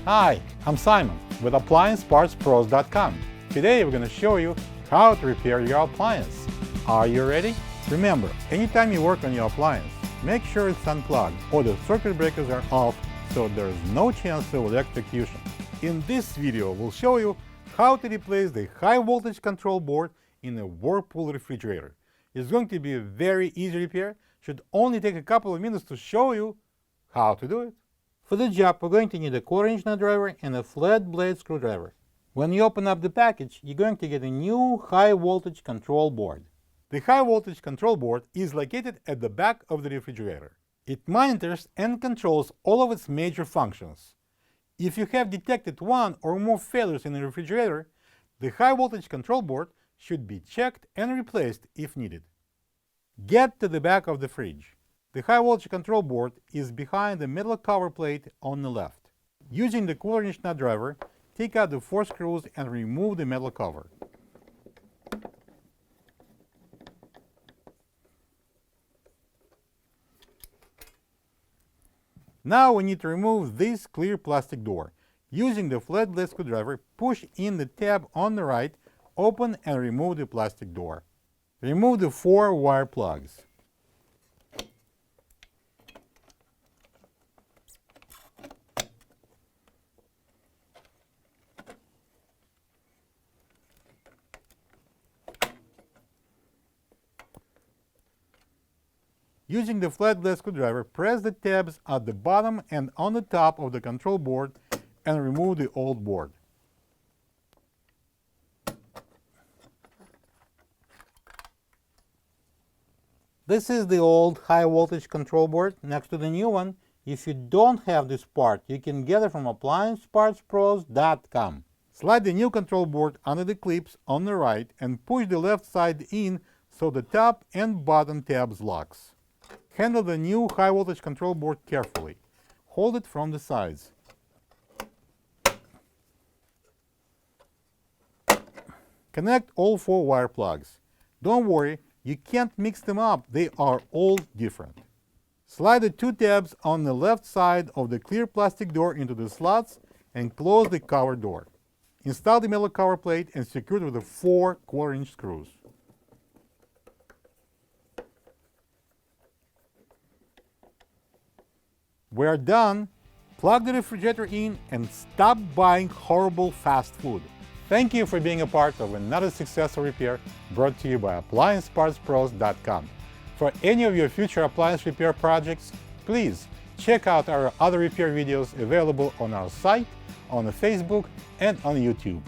Hi, I'm Simon with AppliancePartsPros.com. Today we're going to show you how to repair your appliance. Are you ready? Remember, anytime you work on your appliance, make sure it's unplugged or the circuit breakers are off so there is no chance of electrocution. In this video, we'll show you how to replace the high voltage control board in a Whirlpool refrigerator. It's going to be a very easy repair. Should only take a couple of minutes to show you how to do it. For the job, we're going to need a 1/4-inch nut driver and a flat blade screwdriver. When you open up the package, you're going to get a new high voltage control board. The high voltage control board is located at the back of the refrigerator. It monitors and controls all of its major functions. If you have detected one or more failures in the refrigerator, the high voltage control board should be checked and replaced if needed. Get to the back of the fridge. The high voltage control board is behind the metal cover plate on the left. Using the 1/4-inch nut driver, take out the 4 screws and remove the metal cover. Now we need to remove this clear plastic door. Using the flat blade screwdriver, push in the tab on the right, open and remove the plastic door. Remove the 4 wire plugs. Using the flat blade screwdriver, press the tabs at the bottom and on the top of the control board and remove the old board. This is the old high voltage control board next to the new one. If you don't have this part, you can get it from AppliancePartsPros.com. Slide the new control board under the clips on the right and push the left side in so the top and bottom tabs locks. Handle the new high voltage control board carefully. Hold it from the sides. Connect all 4 wire plugs. Don't worry, you can't mix them up, they are all different. Slide the 2 tabs on the left side of the clear plastic door into the slots and close the cover door. Install the metal cover plate and secure it with the 4 1/4-inch screws. We're done. Plug the refrigerator in and stop buying horrible fast food. Thank you for being a part of another successful repair brought to you by AppliancePartsPros.com. For any of your future appliance repair projects, please check out our other repair videos available on our site, on Facebook, and on YouTube.